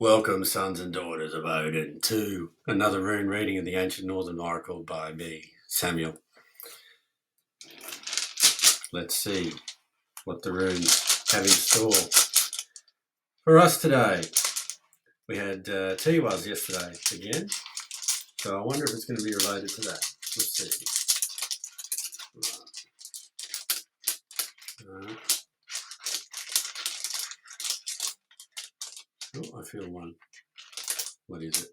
Welcome, sons and daughters of Odin, to another rune reading of the Ancient Northern Oracle by me, Samuel. Let's see what the runes have in store for us today. We had Tiwaz yesterday again, so I wonder if it's going to be related to that. Let's see. Oh, I feel one. What is it?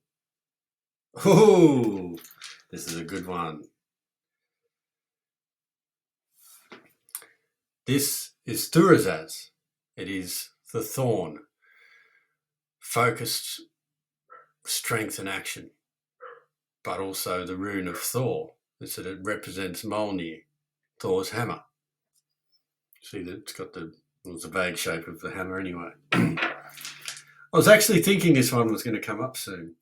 Oh, this is a good one. This is Thurizaz. It is the thorn. Focused strength and action, but also the rune of Thor. It represents Mjolnir, Thor's hammer. See that it's got the vague shape of the hammer anyway. I was actually thinking this one was going to come up soon.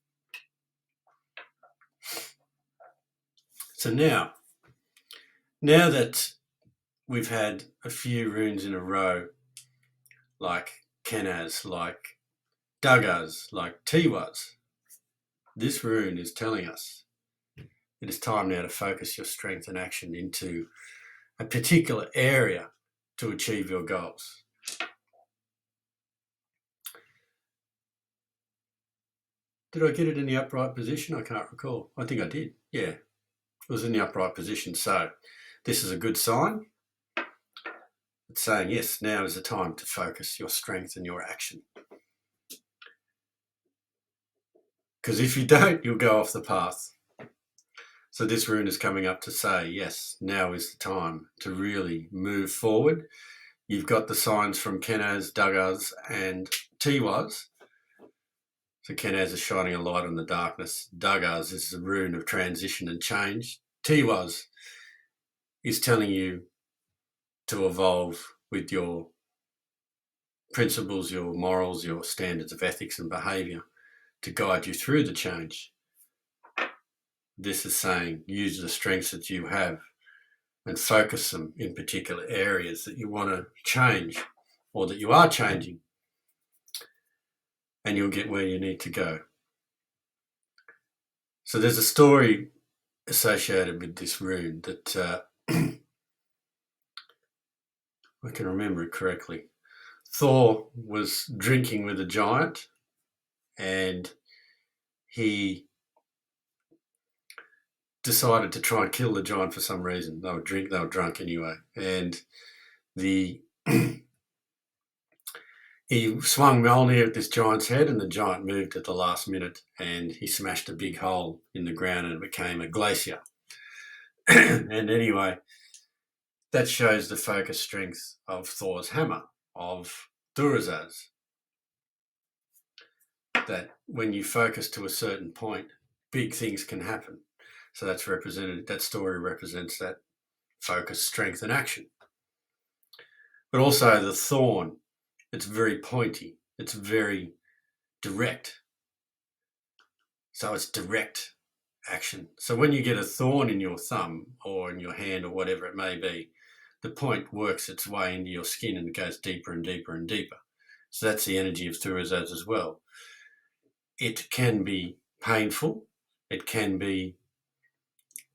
So now that we've had a few runes in a row, like Kenaz, like Dagaz, like Tiwaz, this rune is telling us it is time now to focus your strength and action into a particular area to achieve your goals. Did I get it in the upright position? I can't recall. I think I did. Yeah, it was in the upright position. So this is a good sign. It's saying, yes, now is the time to focus your strength and your action. Because if you don't, you'll go off the path. So this rune is coming up to say, yes, now is the time to really move forward. You've got the signs from Kenaz, Dagaz and Tiwaz. So Kenaz is shining a light on the darkness. Dagaz is the rune of transition and change. Tiwaz is telling you to evolve with your principles, your morals, your standards of ethics and behaviour to guide you through the change. This is saying use the strengths that you have and focus them in particular areas that you want to change or that you are changing, and you'll get where you need to go. So there's a story associated with this rune that I can remember it correctly. Thor was drinking with a giant and he decided to try and kill the giant for some reason. They were drunk anyway. And he swung Mjolnir at this giant's head and the giant moved at the last minute and he smashed a big hole in the ground and it became a glacier. And anyway, that shows the focus strength of Thor's hammer, of Thurizaz. That when you focus to a certain point, big things can happen. So that's represented, that story represents that focus, strength and action. But also the thorn, it's very pointy, it's very direct. So it's direct action. So when you get a thorn in your thumb or in your hand or whatever it may be, the point works its way into your skin and it goes deeper and deeper and deeper. So that's the energy of Thurizaz as well. It can be painful, it can be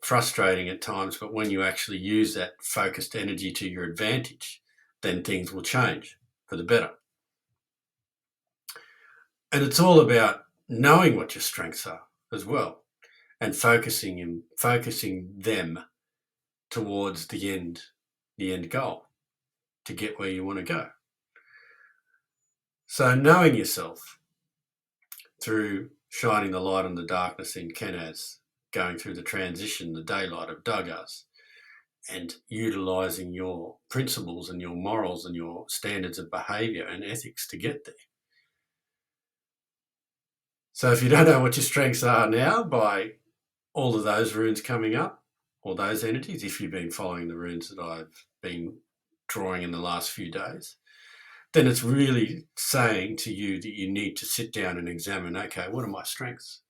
frustrating at times, but when you actually use that focused energy to your advantage, then things will change for the better. And it's all about knowing what your strengths are as well and focusing them towards the end goal to get where you want to go. So knowing yourself through shining the light on the darkness in Kenaz, going through the transition, the daylight of Dagaz, and utilising your principles and your morals and your standards of behaviour and ethics to get there. So if you don't know what your strengths are now by all of those runes coming up, or those energies, if you've been following the runes that I've been drawing in the last few days, then it's really saying to you that you need to sit down and examine, okay, what are my strengths?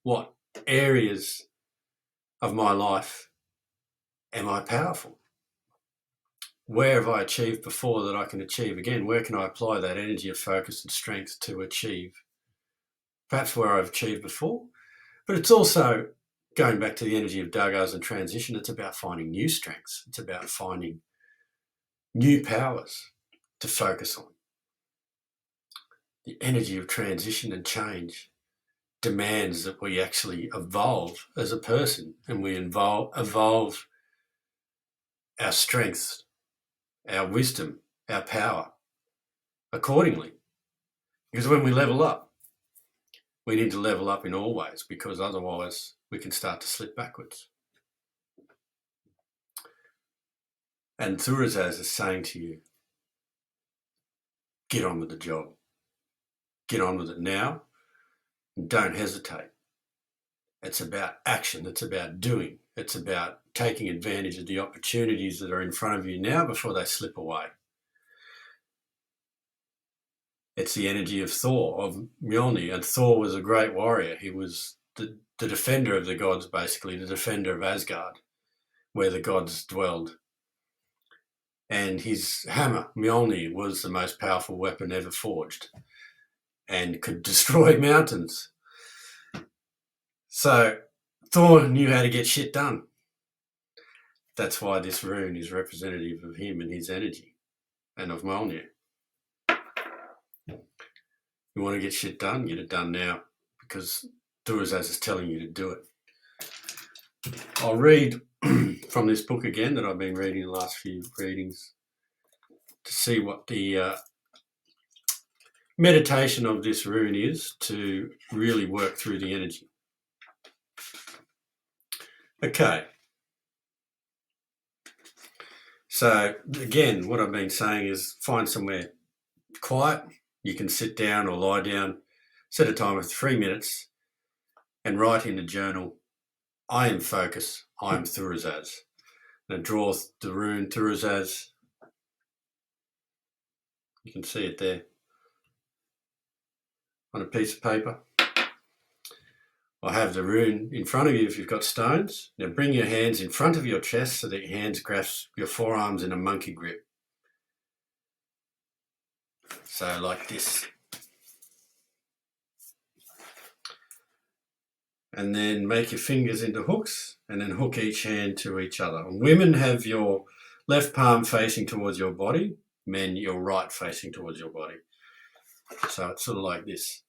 What areas of my life am I powerful? Where have I achieved before that I can achieve again? Where can I apply that energy of focus and strength to achieve perhaps where I've achieved before, but it's also going back to the energy of Dagaz and transition. It's about finding new strengths. It's about finding new powers to focus on. The energy of transition and change demands that we actually evolve as a person, and we evolve our strengths, our wisdom, our power accordingly. Because when we level up, we need to level up in all ways, because otherwise we can start to slip backwards. And Thurizaz is saying to you, get on with the job. Get on with it now and don't hesitate. It's about action. It's about doing. It's about taking advantage of the opportunities that are in front of you now before they slip away. It's the energy of Thor, of Mjolnir. And Thor was a great warrior. He was the defender of the gods, basically, the defender of Asgard, where the gods dwelled. And his hammer, Mjolnir, was the most powerful weapon ever forged and could destroy mountains. So Thor knew how to get shit done. That's why this rune is representative of him and his energy, and of Mjolnir. You want to get shit done, get it done now, because Thurizaz is telling you to do it. I'll read from this book again that I've been reading the last few readings to see what the meditation of this rune is to really work through the energy. Okay. So again, what I've been saying is find somewhere quiet. You can sit down or lie down, set a timer for 3 minutes and write in the journal, I am focus, I am Thurizaz. And draw the rune Thurizaz. You can see it there on a piece of paper. I have the rune in front of you if you've got stones. Now bring your hands in front of your chest so that your hands grasp your forearms in a monkey grip. So like this. And then make your fingers into hooks and then hook each hand to each other. And women have your left palm facing towards your body, men your right facing towards your body. So it's sort of like this.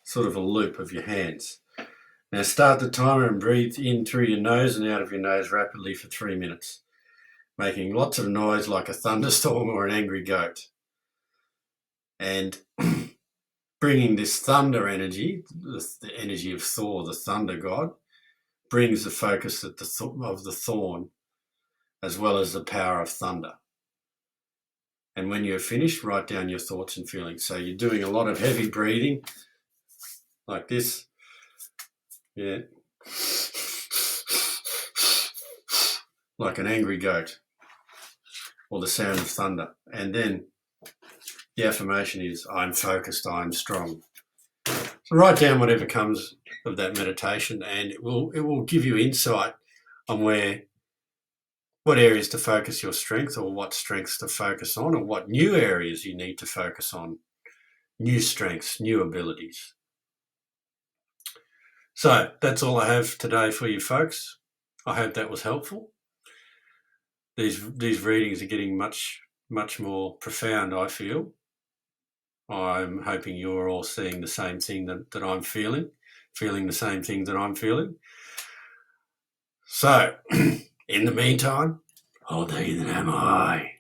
Sort of a loop of your hands. Now start the timer and breathe in through your nose and out of your nose rapidly for 3 minutes, making lots of noise like a thunderstorm or an angry goat. And bringing this thunder energy, the energy of Thor, the thunder god, brings the focus of the thorn as well as the power of thunder. And when you're finished, write down your thoughts and feelings. So you're doing a lot of heavy breathing like this. Yeah. Like an angry goat or the sound of thunder. And then the affirmation is, I'm focused, I'm strong. So write down whatever comes of that meditation and it will give you insight on what areas to focus your strength or what strengths to focus on or what new areas you need to focus on, new strengths, new abilities. So that's all I have today for you folks. I hope that was helpful. These readings are getting much more profound, I feel. I'm hoping you're all seeing the same thing that I'm feeling the same thing that I'm feeling. So, in the meantime, all day then am I.